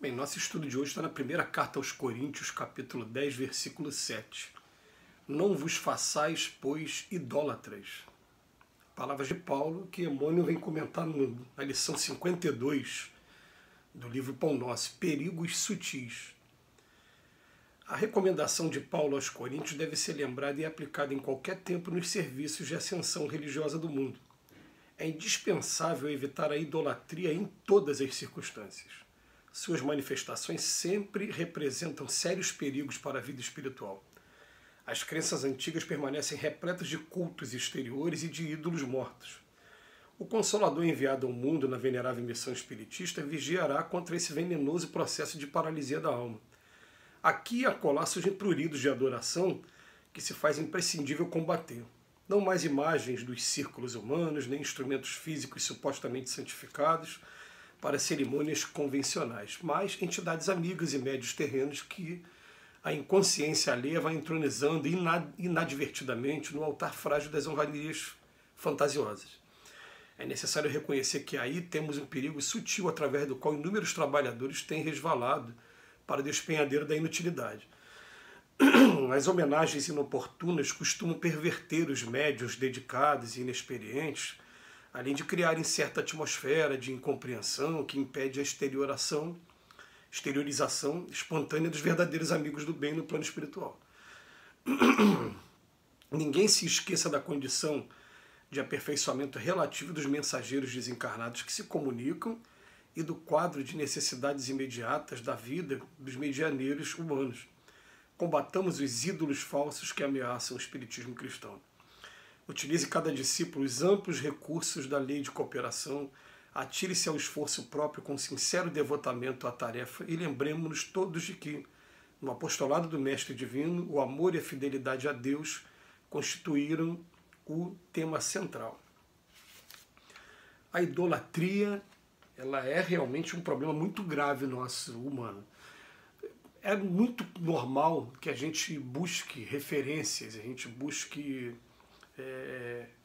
Bem, nosso estudo de hoje está na primeira carta aos Coríntios, capítulo 10, versículo 7. Não vos façais, pois, idólatras. Palavras de Paulo que Emmanuel vem comentar na lição 52 do livro Pão Nosso, Perigos Sutis. A recomendação de Paulo aos Coríntios deve ser lembrada e aplicada em qualquer tempo nos serviços de ascensão religiosa do mundo. É indispensável evitar a idolatria em todas as circunstâncias. Suas manifestações sempre representam sérios perigos para a vida espiritual. As crenças antigas permanecem repletas de cultos exteriores e de ídolos mortos. O Consolador enviado ao mundo na venerável missão espiritista vigiará contra esse venenoso processo de paralisia da alma. Aqui e acolá surgem pruridos de adoração que se faz imprescindível combater. Não mais imagens dos círculos humanos, nem instrumentos físicos supostamente santificados para cerimônias convencionais, mas entidades amigas e médios terrenos que a inconsciência alheia vai entronizando inadvertidamente no altar frágil das honrarias fantasiosas. É necessário reconhecer que aí temos um perigo sutil através do qual inúmeros trabalhadores têm resvalado para o despenhadeiro da inutilidade. As homenagens inoportunas costumam perverter os médiuns dedicados e inexperientes, além de criarem certa atmosfera de incompreensão que impede a exteriorização espontânea dos verdadeiros amigos do bem no plano espiritual. Ninguém se esqueça da condição de aperfeiçoamento relativo dos mensageiros desencarnados que se comunicam e do quadro de necessidades imediatas da vida dos medianeiros humanos. Combatamos os ídolos falsos que ameaçam o espiritismo cristão. Utilize cada discípulo os amplos recursos da lei de cooperação, atire-se ao esforço próprio com sincero devotamento à tarefa e lembremos-nos todos de que, no apostolado do Mestre Divino, o amor e a fidelidade a Deus constituíram o tema central. A idolatria, ela é realmente um problema muito grave nosso, humano. É muito normal que a gente busque referências, a gente busque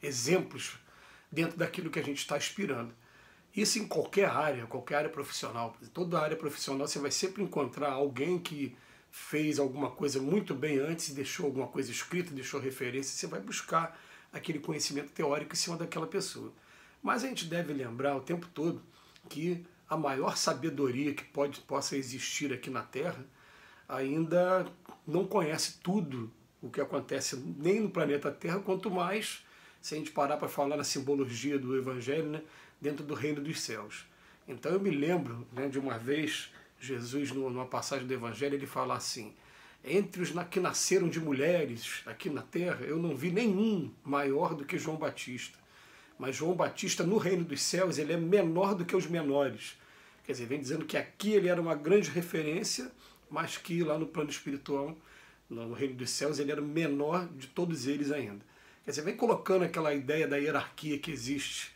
exemplos dentro daquilo que a gente está aspirando. Isso em qualquer área profissional. Em toda área profissional você vai sempre encontrar alguém que fez alguma coisa muito bem antes, deixou alguma coisa escrita, deixou referência, você vai buscar aquele conhecimento teórico em cima daquela pessoa. Mas a gente deve lembrar o tempo todo que a maior sabedoria que possa existir aqui na Terra ainda não conhece tudo o que acontece nem no planeta Terra, quanto mais, se a gente parar para falar na simbologia do Evangelho, né, dentro do reino dos céus. Então eu me lembro, né, de uma vez, Jesus, numa passagem do Evangelho, ele fala assim: entre os que nasceram de mulheres aqui na Terra, eu não vi nenhum maior do que João Batista. Mas João Batista, no reino dos céus, ele é menor do que os menores. Quer dizer, vem dizendo que aqui ele era uma grande referência, mas que lá no plano espiritual, no reino dos céus, ele era menor de todos eles ainda. Quer dizer, vem colocando aquela ideia da hierarquia que existe,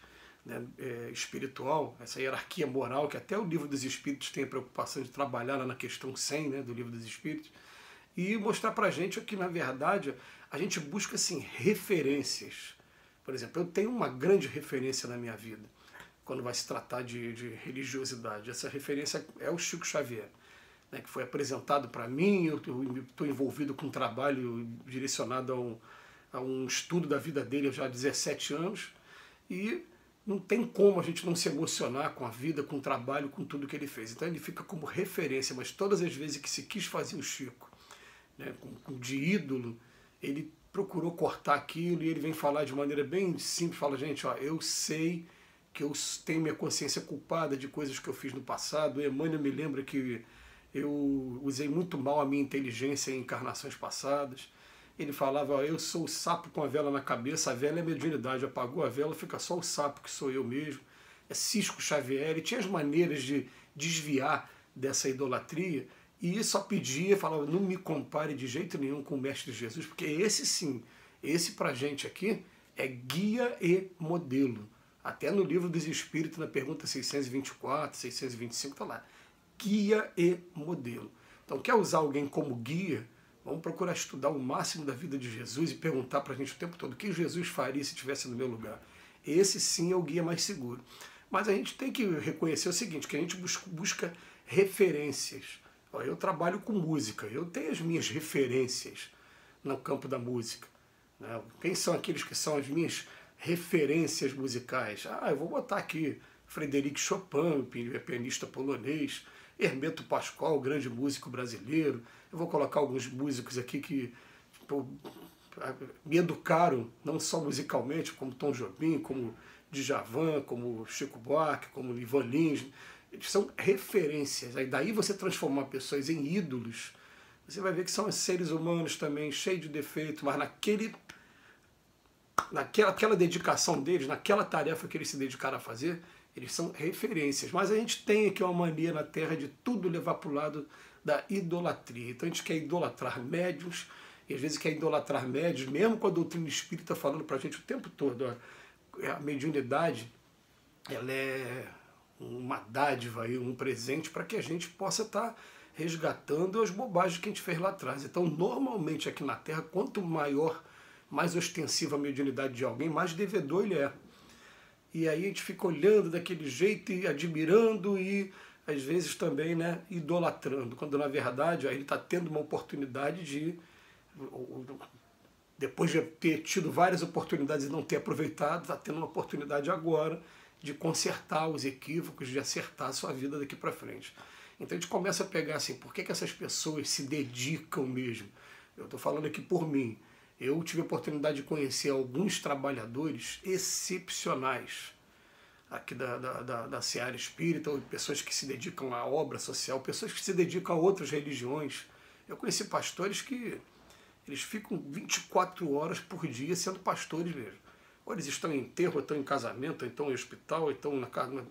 né, espiritual, essa hierarquia moral, que até o Livro dos Espíritos tem a preocupação de trabalhar lá na questão 100, né, do Livro dos Espíritos, e mostrar pra gente que, na verdade, a gente busca assim, referências. Por exemplo, eu tenho uma grande referência na minha vida, quando vai se tratar de religiosidade. Essa referência é o Chico Xavier, né, que foi apresentado para mim. Eu estou envolvido com um trabalho direcionado a um estudo da vida dele já há 17 anos, e não tem como a gente não se emocionar com a vida, com o trabalho, com tudo que ele fez. Então ele fica como referência, mas todas as vezes que se quis fazer o Chico, né, de ídolo, ele procurou cortar aquilo, e ele vem falar de maneira bem simples, fala: gente, ó, eu sei que eu tenho minha consciência culpada de coisas que eu fiz no passado. O Emmanuel me lembra que eu usei muito mal a minha inteligência em encarnações passadas. Ele falava: ó, eu sou o sapo com a vela na cabeça, a vela é mediunidade, apagou a vela, fica só o sapo, que sou eu mesmo. É Cisco Xavier, ele tinha as maneiras de desviar dessa idolatria, e só pedia, falava: não me compare de jeito nenhum com o Mestre Jesus, porque esse sim, esse pra gente aqui é guia e modelo. Até no Livro dos Espíritos, na pergunta 624, 625, está lá: guia e modelo. Então, quer usar alguém como guia? Vamos procurar estudar o máximo da vida de Jesus e perguntar para a gente o tempo todo o que Jesus faria se estivesse no meu lugar. Esse sim é o guia mais seguro. Mas a gente tem que reconhecer o seguinte, que a gente busca referências. Eu trabalho com música, eu tenho as minhas referências no campo da música. Né? Quem são aqueles que são as minhas referências musicais? Eu vou botar aqui Frederic Chopin, pianista polonês, Hermeto Pascoal, grande músico brasileiro. Eu vou colocar alguns músicos aqui que me educaram, não só musicalmente, como Tom Jobim, como Djavan, como Chico Buarque, como Ivan Lins. Eles são referências. Aí daí você transformar pessoas em ídolos, você vai ver que são seres humanos também, cheios de defeito, mas naquela dedicação deles, naquela tarefa que eles se dedicaram a fazer, eles são referências. Mas a gente tem aqui uma mania na Terra de tudo levar para o lado da idolatria. Então a gente quer idolatrar médiuns, e às vezes quer idolatrar médiuns, mesmo com a doutrina espírita falando para a gente o tempo todo. A mediunidade, ela é uma dádiva, um presente para que a gente possa estar resgatando as bobagens que a gente fez lá atrás. Então, normalmente aqui na Terra, quanto maior, mais ostensiva a mediunidade de alguém, mais devedor ele é. E aí a gente fica olhando daquele jeito e admirando e, às vezes, também, né, idolatrando, quando na verdade ele está tendo uma oportunidade de, depois de ter tido várias oportunidades e não ter aproveitado, está tendo uma oportunidade agora de consertar os equívocos, de acertar a sua vida daqui para frente. Então a gente começa a pegar assim, por que essas pessoas se dedicam mesmo? Eu estou falando aqui por mim. Eu tive a oportunidade de conhecer alguns trabalhadores excepcionais aqui da seara espírita, ou pessoas que se dedicam à obra social, pessoas que se dedicam a outras religiões. Eu conheci pastores que eles ficam 24 horas por dia sendo pastores mesmo. Ou eles estão em enterro, ou estão em casamento, ou estão em hospital, ou estão na casa.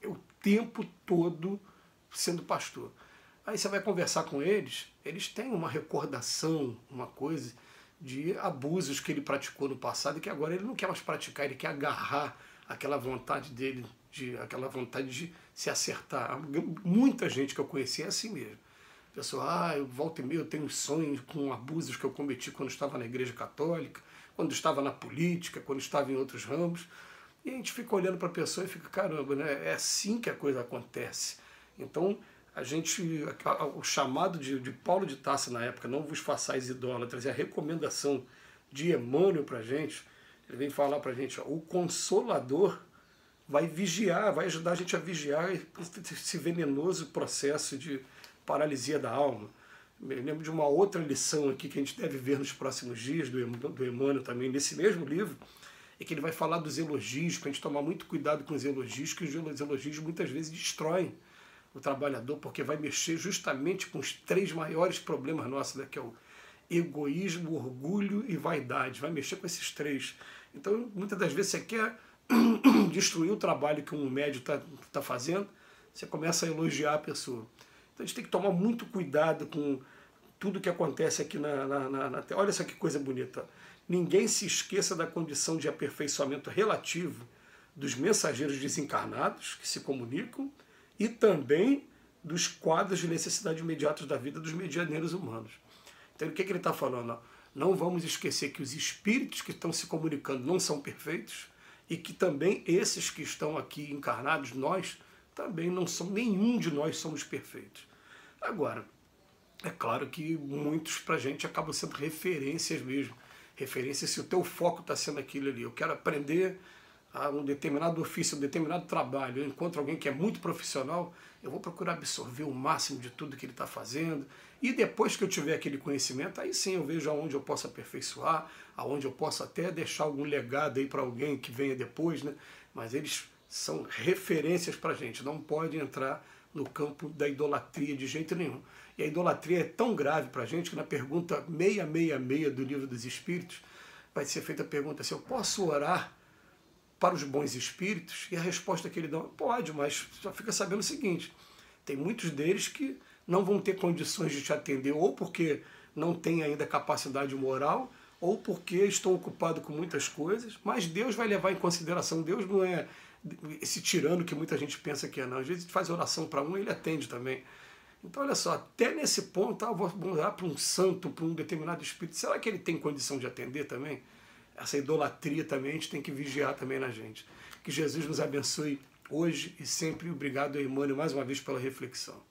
O tempo todo sendo pastor. Aí você vai conversar com eles, eles têm uma recordação, uma coisa de abusos que ele praticou no passado e que agora ele não quer mais praticar, ele quer agarrar aquela vontade dele, aquela vontade de se acertar. Muita gente que eu conheci é assim mesmo. Pessoal, eu volto e meia, eu tenho sonhos com abusos que eu cometi quando estava na igreja católica, quando estava na política, quando estava em outros ramos. E a gente fica olhando para a pessoa e fica, caramba, né? É assim que a coisa acontece. Então, o chamado de Paulo de Tarso na época, não vos façais idólatras, e a recomendação de Emmanuel para a gente, ele vem falar para a gente, o Consolador vai vigiar, vai ajudar a gente a vigiar esse venenoso processo de paralisia da alma. Me lembro de uma outra lição aqui que a gente deve ver nos próximos dias, do Emmanuel também, nesse mesmo livro, é que ele vai falar dos elogios, para a gente tomar muito cuidado com os elogios, que os elogios muitas vezes destroem o trabalhador, porque vai mexer justamente com os 3 maiores problemas nossos, né, que é o egoísmo, orgulho e vaidade. Vai mexer com esses 3. Então, muitas das vezes você quer destruir o trabalho que um médium está fazendo, você começa a elogiar a pessoa. Então a gente tem que tomar muito cuidado com tudo que acontece aqui na Terra. Olha só que coisa bonita. Ninguém se esqueça da condição de aperfeiçoamento relativo dos mensageiros desencarnados que se comunicam e também dos quadros de necessidade imediatos da vida dos medianeiros humanos. Então o que ele está falando? Não vamos esquecer que os espíritos que estão se comunicando não são perfeitos e que também esses que estão aqui encarnados, nós, também não somos, nenhum de nós somos perfeitos. Agora, é claro que muitos para a gente acabam sendo referências mesmo. Referências se o teu foco está sendo aquilo ali. Eu quero aprender a um determinado ofício, um determinado trabalho. Eu encontro alguém que é muito profissional, eu vou procurar absorver o máximo de tudo que ele está fazendo. E depois que eu tiver aquele conhecimento, aí sim eu vejo aonde eu posso aperfeiçoar, aonde eu posso até deixar algum legado aí para alguém que venha depois, né? Mas eles são referências para a gente, não pode entrar no campo da idolatria de jeito nenhum. E a idolatria é tão grave para a gente que na pergunta 666 do Livro dos Espíritos vai ser feita a pergunta se eu posso orar para os bons espíritos? E a resposta que ele dá, pode, mas só fica sabendo o seguinte, tem muitos deles que não vão ter condições de te atender, ou porque não têm ainda capacidade moral, ou porque estão ocupados com muitas coisas, mas Deus vai levar em consideração, Deus não é esse tirano que muita gente pensa que é, não. Às vezes a gente faz oração para um e ele atende também. Então, olha só, até nesse ponto, eu vou orar para um santo, para um determinado espírito, será que ele tem condição de atender também? Essa idolatria também, a gente tem que vigiar também na gente. Que Jesus nos abençoe hoje e sempre. Obrigado, Emmanuel, mais uma vez pela reflexão.